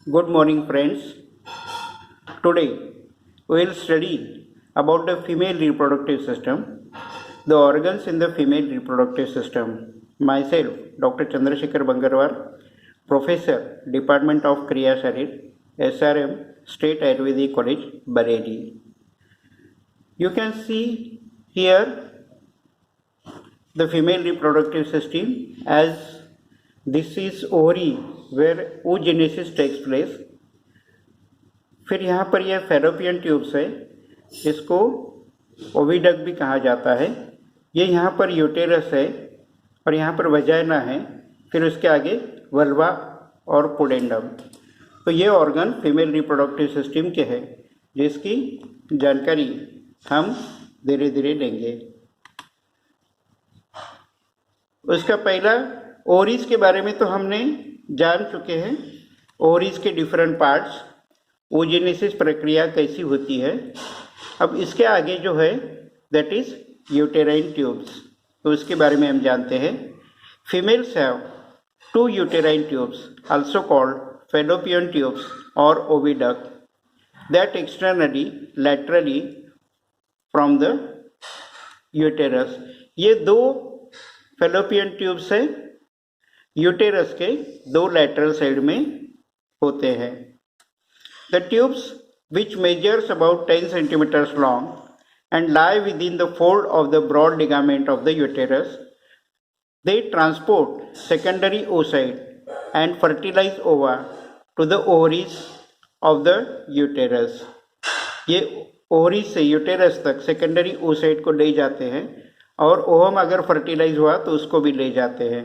Good morning, friends. Today we will study about the female reproductive system, the organs in the female reproductive system. Myself, Dr. Chandrasekhar Bangarwar, Professor, Department of Kriya Sharir, SRM, State Ayurvedic College, Bareilly. You can see here the female reproductive system as this is ovary where oogenesis takes place. फिर यहाँ पर यह fallopian tubes है, इसको oviduct भी कहा जाता है। ये यहाँ पर यूटेरस है और यहाँ पर वजाइना है, फिर उसके आगे वल्वा और पुडेंडम। तो ये ऑर्गन फीमेल रिप्रोडक्टिव सिस्टम के हैं, जिसकी जानकारी हम धीरे धीरे लेंगे। उसका पहला ओवरीज के बारे में तो हमने जान चुके हैं। ओवरीज के डिफरेंट पार्ट्स, oogenesis प्रक्रिया कैसी होती है। अब इसके आगे जो है दैट इज यूटेराइन ट्यूब्स, तो उसके बारे में हम जानते हैं। Females have 2 uterine tubes also called fallopian tubes और oviduct that externally laterally from the uterus. ये 2 फेलोपियन ट्यूब्स हैं, यूटेरस के 2 लैटरल साइड में होते हैं। The tubes, which measures about 10 centimeters long and lie within the fold of the broad ligament of the uterus, they transport secondary oocyte and fertilize ova to the ovaries of the uterus. ये ovaries से uterus तक secondary oocyte को ले जाते हैं और ovum अगर fertilise हुआ तो उसको भी ले जाते हैं।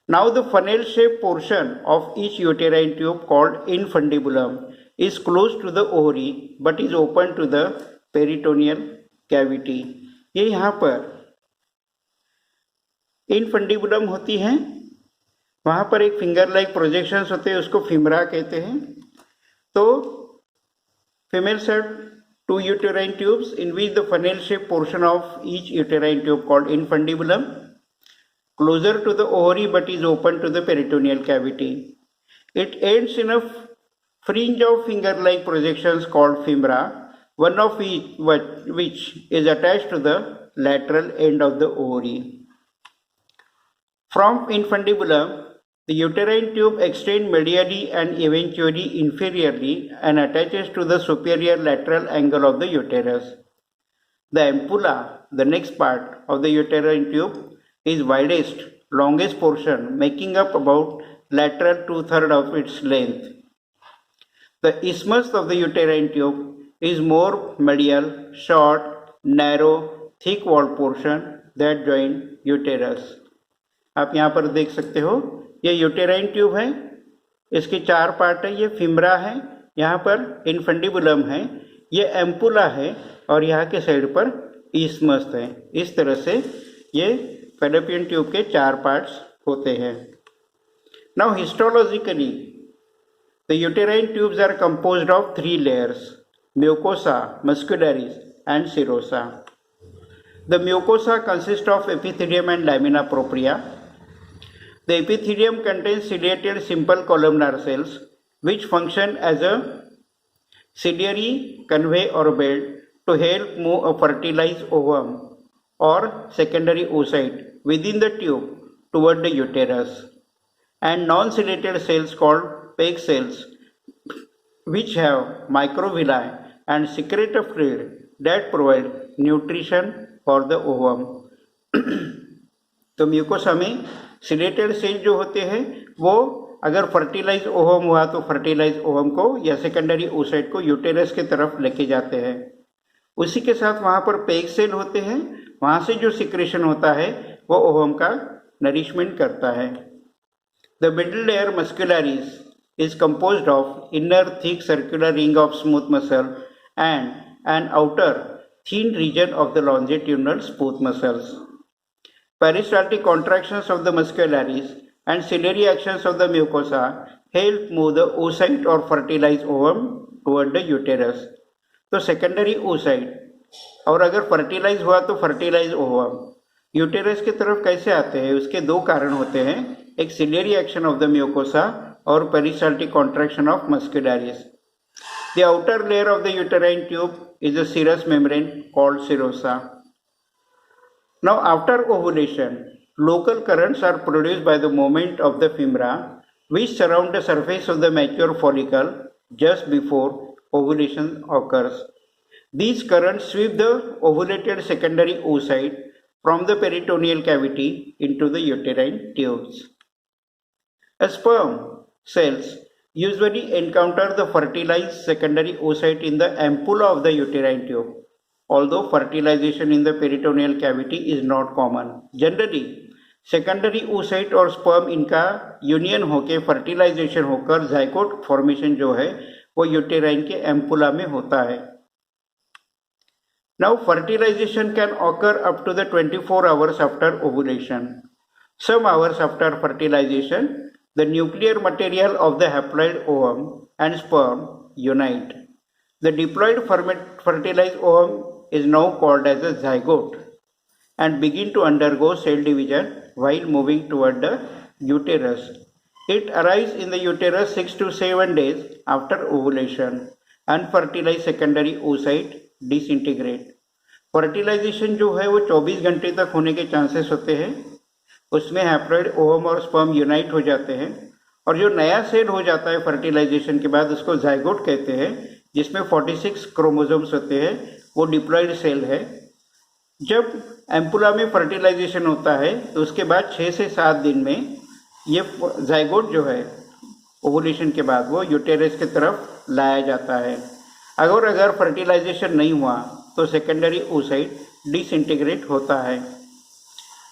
Now the funnel shaped portion of each uterine tube called infundibulum is close to the ovary but is open to the peritoneal cavity. ये यहाँ पर infundibulum होती हैं, वहाँ पर एक फिंगर लाइक प्रोजेक्शंस होते हैं, उसको फिमरा कहते हैं। तो females have 2 uterine tubes in which the funnel shaped portion of each uterine tube called infundibulum closer to the ovary but is open to the peritoneal cavity. It ends in a fringe of finger-like projections called femora, one of which is attached to the lateral end of the ovary. From infundibulum, the uterine tube extends medially and eventually inferiorly and attaches to the superior lateral angle of the uterus. The ampulla, the next part of the uterine tube, is widest, longest portion, making up about lateral 2/3 of its length. The isthmus of the uterine tube is more medial, short, narrow, thick walled portion that join uterus. आप यहाँ पर देख सकते हो, ये uterine tube है, इसके 4 part है। ये फिमरा है, यहाँ पर इनफंडिबुलम है, ये एम्पुला है और यहाँ के साइड पर isthmus है। इस तरह से ये फेलोपियन ट्यूब के 4 पार्ट्स होते हैं। Now histologically the uterine tubes are composed of 3 layers: mucosa, muscularis and serosa. The mucosa consist of epithelium and lamina propria. The epithelium contains ciliated simple columnar cells which function as a ciliary conveyor or belt to help move a fertilized ovum or secondary oocyte within the tube toward the uterus, and non-ciliated cells called Peyk cells which have microvilli and secrete a fluid that provide nutrition for the ovum. तो mucosa में chelated cell जो होते हैं वो अगर fertilise ovum हुआ तो fertilise ovum को या सेकेंडरी oocyte को यूटेरस की तरफ लेके जाते हैं। उसी के साथ वहाँ पर पेक सेल होते हैं, वहाँ से जो सिक्रेशन होता है वो ओवम का नरिशमेंट करता है। The middle layer muscularis is composed of inner thick circular ring of smooth muscle and an outer thin region of the longitudinal smooth muscles. Peristaltic contractions of the muscularis and ciliary actions of the mucosa help move the oocyte or fertilized ovum toward the uterus. तो secondary oocyte और अगर fertilise हुआ तो fertilise ovum uterus की तरफ कैसे आते हैं, उसके 2 कारण होते हैं। एक ciliary action of the mucosa or peristaltic contraction of muscularis. The outer layer of the uterine tube is a serous membrane called serosa. Now after ovulation, local currents are produced by the movement of the femora which surround the surface of the mature follicle just before ovulation occurs. These currents sweep the ovulated secondary oocyte from the peritoneal cavity into the uterine tubes. Sperm cells usually encounter the fertilized secondary oocyte in the ampulla of the uterine tube, although fertilization in the peritoneal cavity is not common. Generally, secondary oocyte और sperm इनका union होकर fertilisation होकर zygote formation जो है वो uterine के ampulla में होता है. Now fertilization can occur up to the 24 hours after ovulation. Some hours after fertilization, the nuclear material of the haploid ovum and sperm unite. The diploid fertilized ovum is now called as a zygote and begin to undergo cell division while moving toward the uterus. It arrives in the uterus 6 to 7 days after ovulation. Unfertilized secondary oocyte disintegrate. Fertilization जो है वो 24 घंटे तक होने के chances होते हैं. उसमें हैप्लॉइड ओवम और स्पर्म यूनाइट हो जाते हैं और जो नया सेल हो जाता है फर्टिलाइजेशन के बाद उसको जाइगोट कहते हैं, जिसमें 46 क्रोमोसोम्स होते हैं. वो डिप्लॉइड सेल है. जब एम्पुला में फर्टिलाइजेशन होता है तो उसके बाद 6 से 7 दिन में ये जाइगोट जो है ओवुलेशन के बाद वो यूटेरस की तरफ लाया जाता है. अगर फर्टिलाइजेशन नहीं हुआ तो सेकेंडरी oocyte डिसइंटीग्रेट होता है.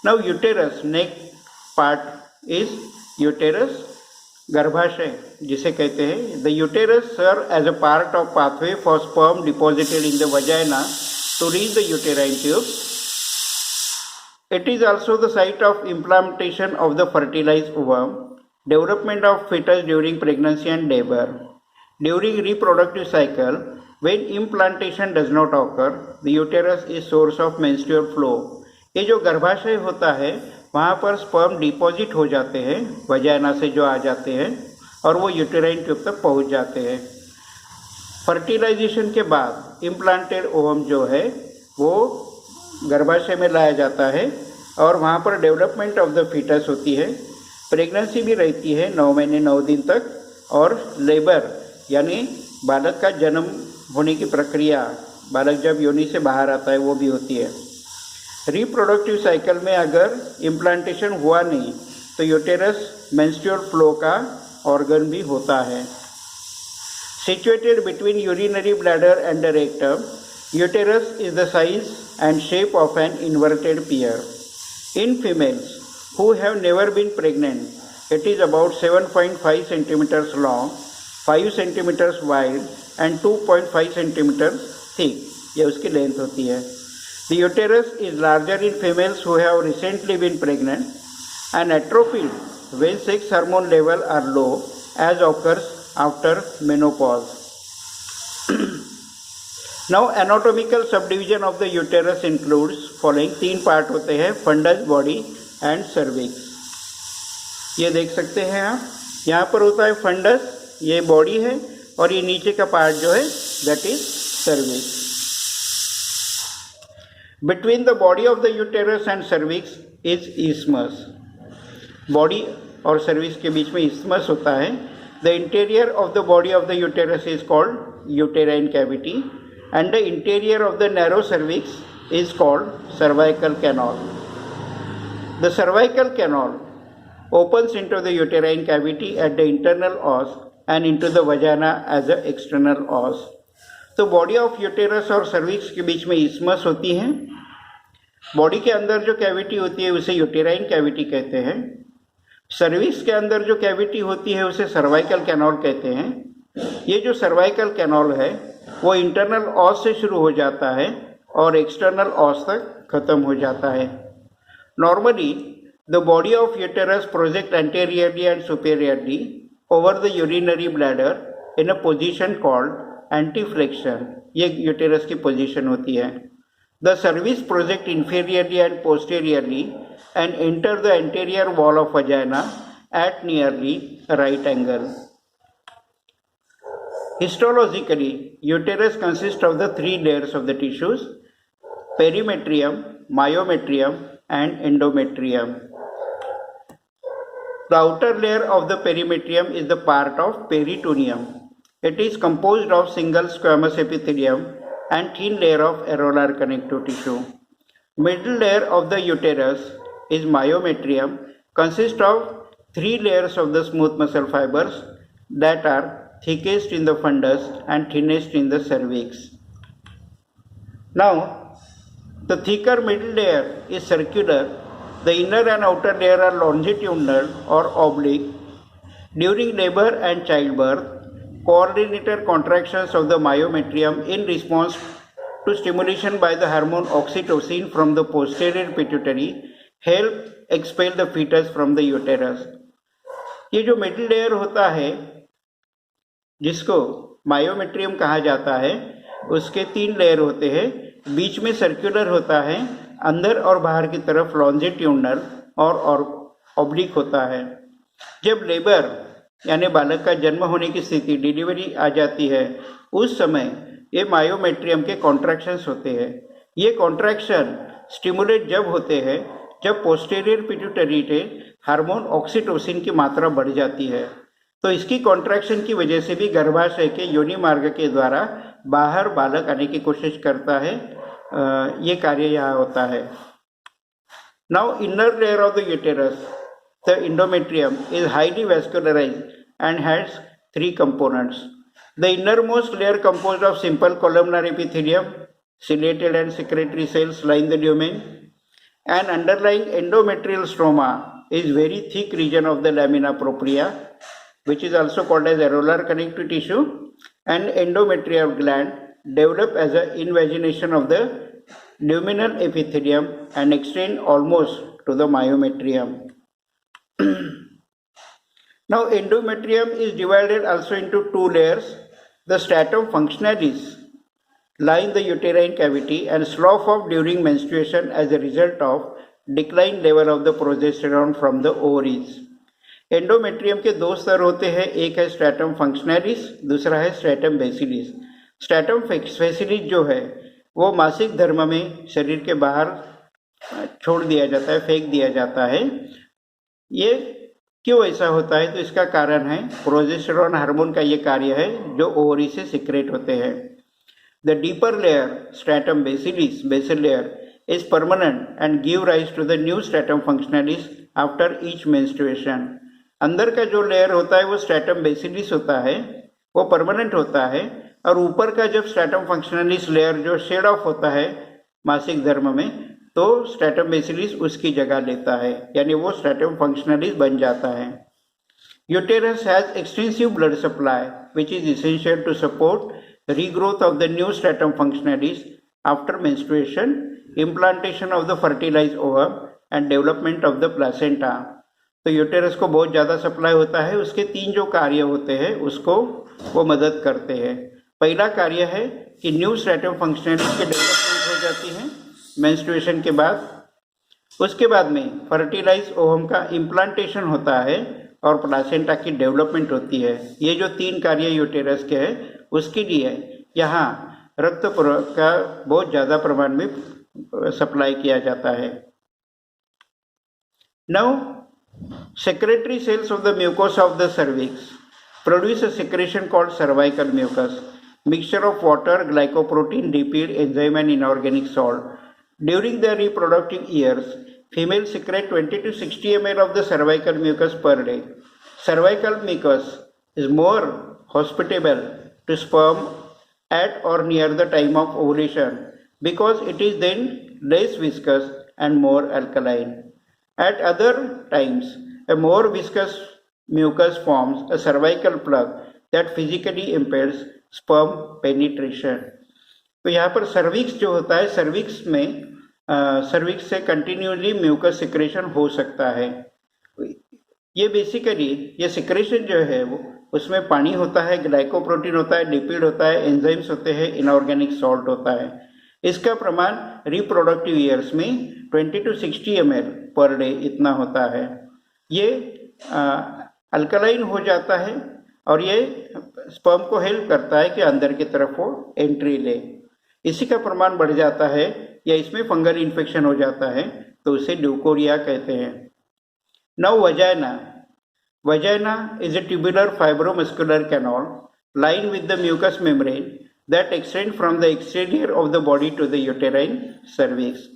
Now uterus next part is uterus गर्भाशय जिसे कहते हैं. The uterus serve as a part of pathway for sperm deposited in the vagina to reach the uterine tubes. It is also the site of implantation of the fertilized ovum, development of fetus during pregnancy and labor. During reproductive cycle, when implantation does not occur, the uterus is source of menstrual flow. ये जो गर्भाशय होता है वहाँ पर sperm deposit हो जाते हैं, वजाइना से जो आ जाते हैं और वो यूटेराइन ट्यूब तक पहुँच जाते हैं. फर्टिलाइजेशन के बाद इम्प्लांटेड ओवम जो है वो गर्भाशय में लाया जाता है और वहाँ पर डेवलपमेंट ऑफ द फीटस होती है. प्रेगनेंसी भी रहती है 9 महीने 9 दिन तक और लेबर यानी बालक का जन्म होने की प्रक्रिया, बालक जब योनि से बाहर आता है वो भी होती है. रिप्रोडक्टिव साइकिल में अगर इम्प्लांटेशन हुआ नहीं तो यूटेरस मेंस्ट्रुअल फ्लो का ऑर्गन भी होता है. Situated between urinary bladder and the rectum, uterus is the size and shape of an inverted pear. In females who have never been pregnant, it is about 7.5 centimeters long, 5 centimeters wide and 2.5 centimeters thick. ये उसकी length होती है. The uterus is larger in females who have recently been pregnant and atrophied when sex hormone levels are low, as occurs after menopause. Now anatomical subdivision of the uterus includes following 3 part होते हैं: funds, body and cervix. ये देख सकते हैं आप, यहाँ पर होता है फंडस, ये बॉडी है और ये नीचे का पार्ट जो है that is cervix. Between the body of the uterus and cervix is isthmus. Body और सर्विक्स के बीच में isthmus होता है. The interior of the body of the uterus is called uterine cavity and the interior of the narrow cervix is called cervical canal. The cervical canal opens into the uterine cavity at the internal os and into the vagina as an external os. तो body of uterus और cervix के बीच में isthmus होती है. Body के अंदर जो cavity होती है उसे यूटेराइन कैविटी कहते हैं. सर्विक्स के अंदर जो कैविटी होती है उसे सर्वाइकल कैनल कहते हैं. ये जो सर्वाइकल कैनल है वो इंटरनल ऑस से शुरू हो जाता है और एक्सटर्नल ऑस तक खत्म हो जाता है. Normally the body of uterus project anteriorly and superiorly over the urinary bladder in a position called anteflexion. ये यूटेरस की पोजीशन होती है. The cervix project inferiorly and posteriorly and enter the anterior wall of vagina at nearly a right angle. Histologically, uterus consists of the three layers of the tissues: perimetrium, myometrium, and endometrium. The outer layer of the perimetrium is the part of peritoneum. It is composed of single squamous epithelium and thin layer of areolar connective tissue. Middle layer of the uterus is myometrium, consists of three layers of the smooth muscle fibers that are thickest in the fundus and thinnest in the cervix. Now, the thicker middle layer is circular. The inner and outer layer are longitudinal or oblique. During labor and childbirth, coordinated contractions of the myometrium in response to stimulation by the hormone oxytocin from the posterior pituitary help expel the fetus from the uterus. ये जो middle layer होता है, जिसको myometrium कहा जाता है, उसके तीन लेयर होते हैं. बीच में सर्कुलर होता है, अंदर और बाहर की तरफ लॉन्जिट्यूडनल और ऑब्लिक होता है. जब लेबर यानी बालक का जन्म होने की स्थिति, डिलीवरी आ जाती है, उस समय ये मायोमेट्रियम के कॉन्ट्रैक्शंस होते हैं. ये कॉन्ट्रैक्शन स्टिमुलेट जब होते हैं जब पोस्टीरियर पिट्यूटरी में हार्मोन ऑक्सीटोसिन की मात्रा बढ़ जाती है. तो इसकी कॉन्ट्रैक्शन की वजह से भी गर्भाशय के योनि मार्ग के द्वारा बाहर बालक आने की कोशिश करता है. ये कार्य यहाँ होता है. Now inner layer of the uterus, the endometrium, is highly vascularized and has three components. The innermost layer composed of simple columnar epithelium, ciliated and secretory cells line the lumen. An underlying endometrial stroma is very thick region of the lamina propria, which is also called as areolar connective tissue, and endometrial gland develop as an invagination of the luminal epithelium and extend almost to the myometrium. Now, endometrium is divided also into two layers. The stratum functionalis line the uterine cavity and slough off during menstruation as a result of declined level of the progesterone from the ovaries. Endometrium के दो स्तर होते हैं, एक है stratum फंक्शनलिस, दूसरा है stratum बेसिलिस. Stratum बेसिलिस जो है वो मासिक धर्म में शरीर के बाहर छोड़ दिया जाता है, फेंक दिया जाता है. ये क्यों ऐसा होता है? तो इसका कारण है प्रोजेस्टेरोन हार्मोन का ये कार्य है जो ओवरी से सिक्रेट होते हैं. The deeper layer stratum basalis, basal layer, is permanent and give rise to the new stratum functionalis after each menstruation. अंदर का जो लेयर होता है वो स्ट्रैटम बेसिलिस होता है, वो परमानेंट होता है, और ऊपर का जब स्ट्रैटम फंक्शनलिस लेयर जो शेड ऑफ होता है मासिक धर्म में, तो स्ट्रैटम बेसिलिस उसकी जगह लेता है, यानी वो स्ट्रैटम फंक्शनलिस बन जाता है. Uterus has extensive blood supply which is essential to support regrowth of the new stratum functionalis after menstruation, implantation of the fertilized ovum and development of the placenta. तो यूटेरस को बहुत ज़्यादा सप्लाई होता है, उसके तीन जो कार्य होते हैं उसको वो मदद करते हैं. पहला कार्य है कि न्यू स्ट्रैटम फंक्शनलिस की डेवलपमेंट हो जाती है मेंस्ट्रुएशन के बाद. उसके बाद में फर्टिलाइज ओवम का इम्प्लांटेशन होता है और प्लासेंटा की डेवलपमेंट होती है. ये जो तीन कार्य यूटेरस के हैं उसके लिए यहाँ रक्त का बहुत ज़्यादा प्रमाण में सप्लाई किया जाता है. Now secretory cells of the mucosa of the cervix produce a secretion called cervical mucus, mixture of water, glycoprotein, lipid, enzyme and inorganic salt. During the reproductive years, females secrete 20 to 60 ml of the cervical mucus per day. Cervical mucus is more hospitable to sperm at or near the time of ovulation because it is then less viscous and more alkaline. At other times, a more viscous mucus forms a cervical plug that physically impairs sperm penetration. तो यहाँ पर cervix जो होता है, cervix में cervix से continuously mucus secretion हो सकता है. ये बेसिकली ये सिक्रेशन जो है वो उसमें पानी होता है, ग्लाइकोप्रोटीन होता है, लिपिड होता है, एंजाइम्स होते हैं, इनऑर्गेनिक सॉल्ट होता है. इसका प्रमाण रिप्रोडक्टिव ईयर्स में 20 to 60 ml पर डे इतना होता है. ये अल्कलाइन हो जाता है और ये स्पर्म को हेल्प करता है कि अंदर की तरफ वो एंट्री ले। इसी का प्रमाण बढ़ जाता है या इसमें फंगल इन्फेक्शन हो जाता है तो उसे ल्यूकोरिया कहते हैं। Now vagina. Vagina is a tubular fibromuscular canal lined with the mucous membrane that extends from the exterior of the body to the uterine cervix.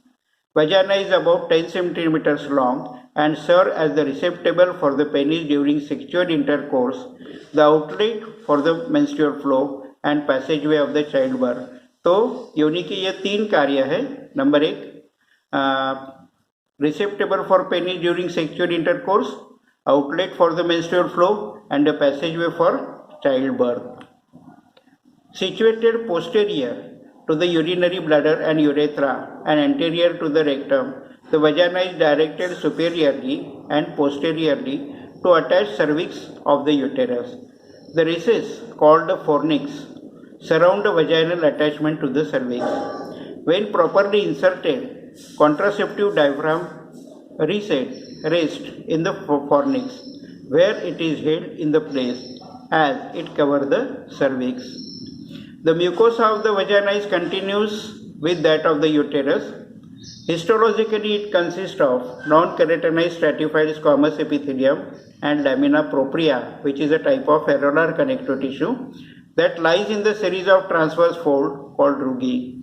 Vagina is about 10 centimeters long and serves as the receptacle for the penis during sexual intercourse, the outlet for the menstrual flow and passageway of the childbirth. तो योनि की ये 3 कार्य है। Number 1, receptacle for penis during sexual intercourse, outlet for the menstrual flow and a passageway for childbirth. Situated posterior to the urinary bladder and urethra and anterior to the rectum, the vagina is directed superiorly and posteriorly to attach cervix of the uterus. The recess called the fornix surround the vaginal attachment to the cervix. When properly inserted, contraceptive diaphragm rest in the fornix, where it is held in the place as it covers the cervix. The mucosa of the vagina is continuous with that of the uterus. Histologically, it consists of non-keratinized stratified squamous epithelium and lamina propria, which is a type of areolar connective tissue that lies in the series of transverse folds called rugae.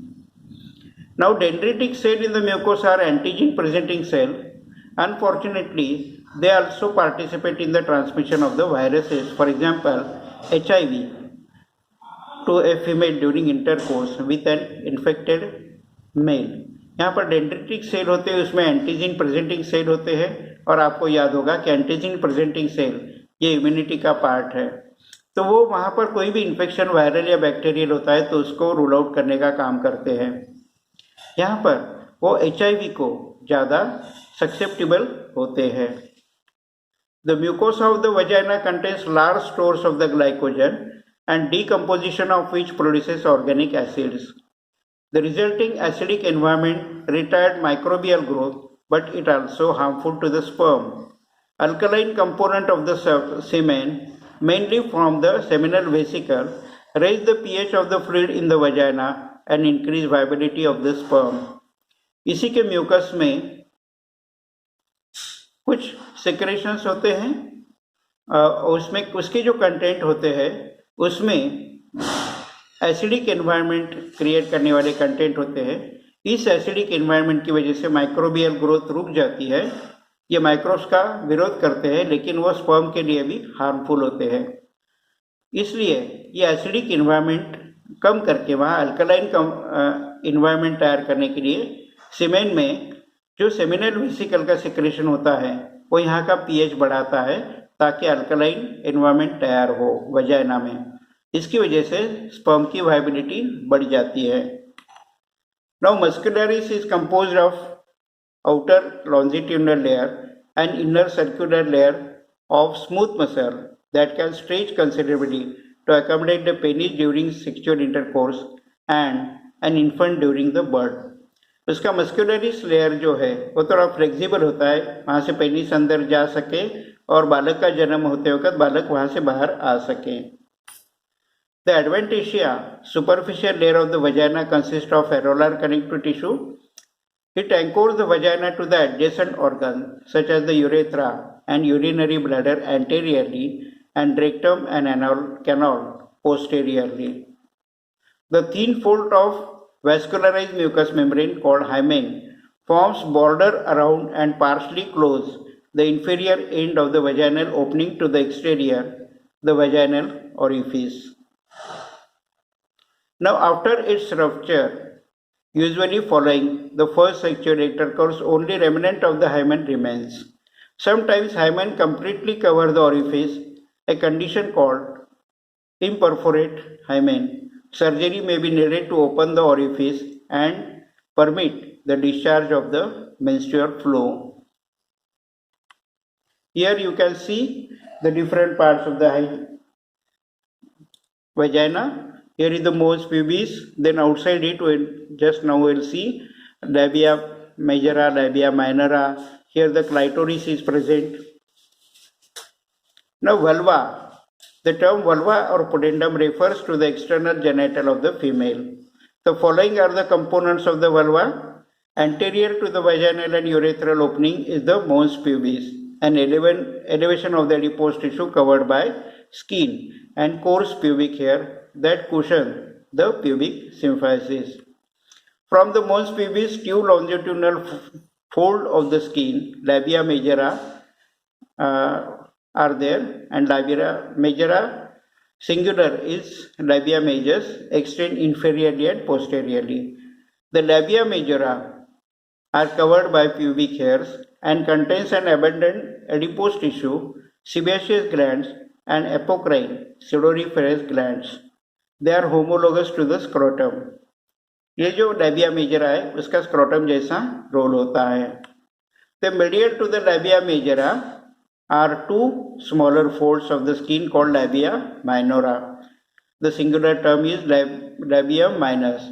Now, dendritic cells in the mucosa are antigen-presenting cells. Unfortunately, they also participate in the transmission of the viruses, for example, HIV, to a female during intercourse with an infected male. यहाँ पर dendritic cell होते हैं, उसमें antigen presenting cell होते हैं और आपको याद होगा कि एंटीजन प्रेजेंटिंग सेल ये इम्यूनिटी का पार्ट है। तो वो वहाँ पर कोई भी इन्फेक्शन वायरल या बैक्टीरियल होता है तो उसको रूल आउट करने का काम करते हैं। यहाँ पर वो HIV को ज़्यादा susceptible होते हैं। The mucosa of the vagina contains large stores of the glycogen and decomposition of which produces organic acids. The resulting acidic environment retarded microbial growth, but it also harmful to the sperm. Alkaline component of the semen, mainly from the seminal vesicle, raise the pH of the fluid in the vagina and increase viability of the sperm. इसी के mucus में कुछ secretions होते हैं, उसमें उसके जो content होते हैं उसमें एसिडिक एनवायरनमेंट क्रिएट करने वाले कंटेंट होते हैं। इस एसिडिक एनवायरनमेंट की वजह से माइक्रोबियल ग्रोथ रुक जाती है। ये माइक्रोब्स का विरोध करते हैं लेकिन वो स्पर्म के लिए भी हार्मफुल होते हैं। इसलिए ये एसिडिक एनवायरनमेंट कम करके वहाँ अल्कलाइन एनवायरनमेंट तैयार करने के लिए सीमेन में जो सेमिनल वेसिकल का सिक्रेशन होता है वो यहाँ का पीएच बढ़ाता है ताकि अल्कलाइन एनवायरनमेंट तैयार हो वजाइना में। इसकी वजह से स्पर्म की वायबिलिटी बढ़ जाती है। Now muscularis is composed of outer longitudinal layer and inner circular layer of smooth muscle that can stretch considerably to accommodate the penis during sexual intercourse and an infant during the birth. उसका muscularis layer जो है वो थोड़ा flexible होता है, वहाँ से penis अंदर जा सके और बालक का जन्म होते वक्त बालक वहाँ से बाहर आ सके। The adventitia superficial layer of the vagina consist of areolar connective tissue. It anchors the vagina to the adjacent organ such as the urethra and urinary bladder anteriorly and rectum and anal canal posteriorly. The thin fold of vascularized mucous membrane called hymen forms border around and partially close the inferior end of the vaginal opening to the exterior, the vaginal orifice. Now after its rupture, usually following the first sexual intercourse, only remnant of the hymen remains. Sometimes hymen completely cover the orifice, a condition called imperforate hymen. Surgery may be needed to open the orifice and permit the discharge of the menstrual flow. Here you can see the different parts of the vagina. Here is the mos pubis, then outside it, just now we will see labia majora, labia minora. Here the clitoris is present. Now, vulva. The term vulva or pudendum refers to the external genital of the female. The following are the components of the vulva. Anterior to the vaginal and urethral opening is the mons pubis, an elevation of the adipose tissue covered by skin and coarse pubic hair that cushion the pubic symphysis. From the mons pubis, two longitudinal fold of the skin, labia majora, are there, and labia majora singular is labia majus, extend inferiorly and posteriorly. The labia majora are covered by pubic hairs and contains an abundant adipose tissue, sebaceous glands, and apocrine pseudoriferous glands. They are homologous to the scrotum. ये जो labia majora है उसका scrotum जैसा role होता है. The medial to the labia majora are two smaller folds of the skin called labia minora. The singular term is labia minus.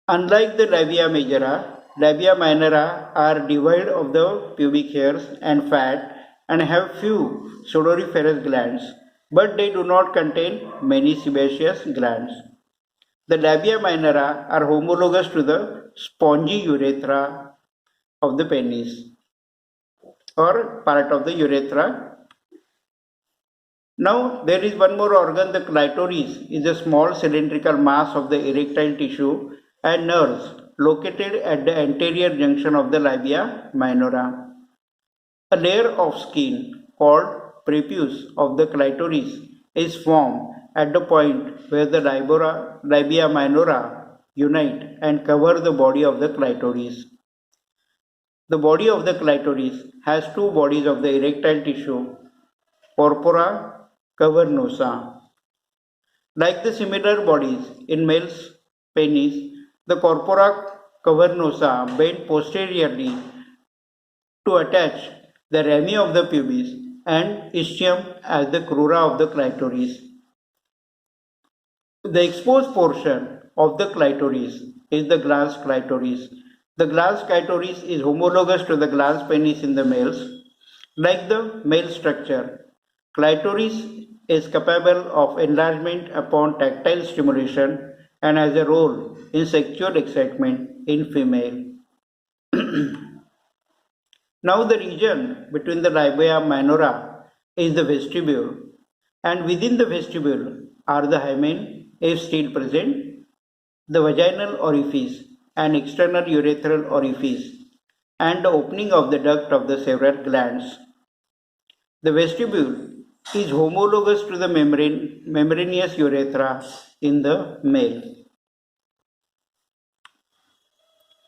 Unlike the labia majora, labia minora are devoid of the pubic hairs and fat and have few sudoriferous glands, but they do not contain many sebaceous glands. The labia minora are homologous to the spongy urethra of the penis or part of the urethra. Now there is one more organ, the clitoris is a small cylindrical mass of the erectile tissue and nerves located at the anterior junction of the labia minora. A layer of skin called prepuce of the clitoris is formed at the point where the labia minora unite and cover the body of the clitoris. The body of the clitoris has two bodies of the erectile tissue, corpora cavernosa. Like the similar bodies in male's penis, the corpora cavernosa bend posteriorly to attach the rami of the pubis and ischium as the crura of the clitoris. The exposed portion of the clitoris is the glans clitoris. The glans clitoris is homologous to the glans penis in the males. Like the male structure, clitoris is capable of enlargement upon tactile stimulation and has a role in sexual excitement in female. Now the region between the labia minora is the vestibule, and within the vestibule are the hymen, if still present, the vaginal orifice, an external urethral orifice, and the opening of the duct of the several glands. The vestibule is homologous to the membranous urethra in the male.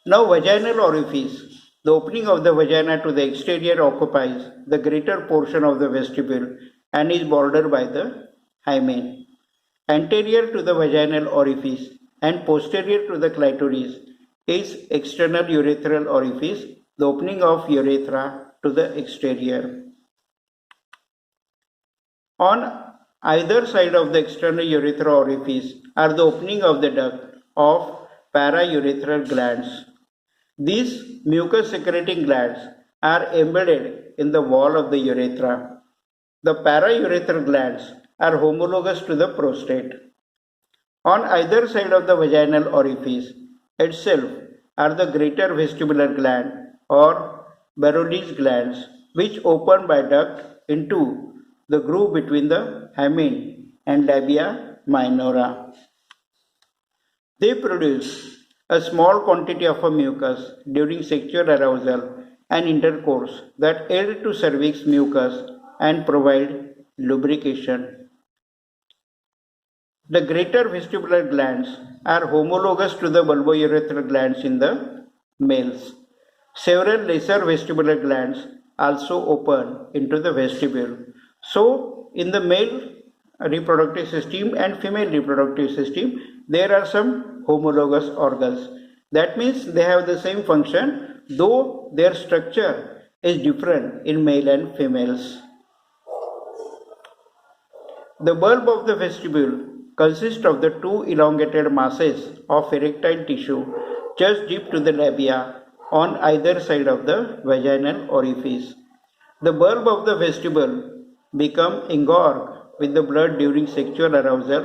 Now vaginal orifice. The opening of the vagina to the exterior occupies the greater portion of the vestibule and is bordered by the hymen. Anterior to the vaginal orifice and posterior to the clitoris is external urethral orifice, the opening of urethra to the exterior. On either side of the external urethral orifice are the opening of the duct of paraurethral glands. These mucus secreting glands are embedded in the wall of the urethra. The paraurethral glands are homologous to the prostate. On either side of the vaginal orifice itself are the greater vestibular gland or Barreau's glands, which open by duct into the groove between the hymen and labia minora. They produce a small quantity of a mucus during sexual arousal and intercourse that aid to cervix mucus and provide lubrication. The greater vestibular glands are homologous to the bulbourethral glands in the males. Several lesser vestibular glands also open into the vestibule. So, in the male reproductive system and female reproductive system, there are some homologous organs. That means they have the same function, though their structure is different in male and females. The bulb of the vestibule consists of the two elongated masses of erectile tissue just deep to the labia on either side of the vaginal orifice. The bulb of the vestibule become engorged with the blood during sexual arousal,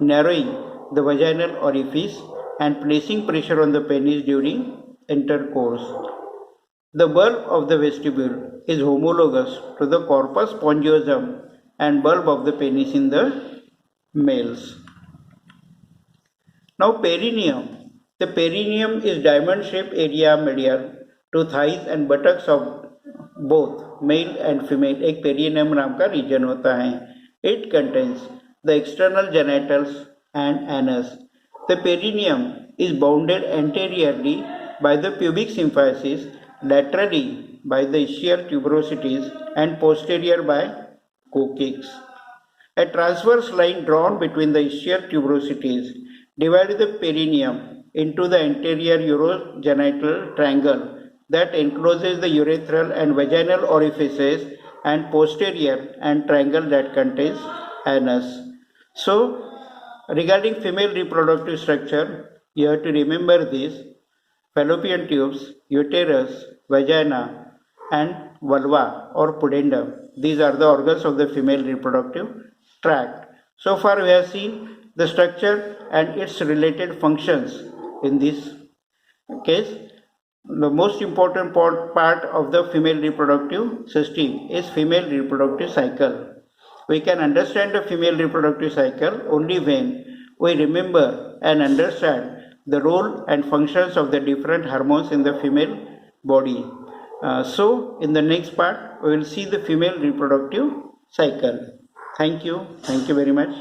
narrowing the vaginal orifice and placing pressure on the penis during intercourse. The bulb of the vestibule is homologous to the corpus spongiosum and bulb of the penis in the males. Now perineum. The perineum is diamond-shaped area medial to thighs and buttocks of both male and female. एक perineum नाम का region होता है. It contains the external genitals and anus. The perineum is bounded anteriorly by the pubic symphysis, laterally by the ischial tuberosities, and posterior by coccyx. A transverse line drawn between the ischial tuberosities divides the perineum into the anterior urogenital triangle that encloses the urethral and vaginal orifices and posterior and triangle that contains anus. So, regarding female reproductive structure, you have to remember this: fallopian tubes, uterus, vagina, and vulva or pudendum. These are the organs of the female reproductive tract. So far we have seen the structure and its related functions in this case. The most important part of the female reproductive system is female reproductive cycle. We can understand the female reproductive cycle only when we remember and understand the role and functions of the different hormones in the female body. So in the next part we will see the female reproductive cycle. Thank you very much.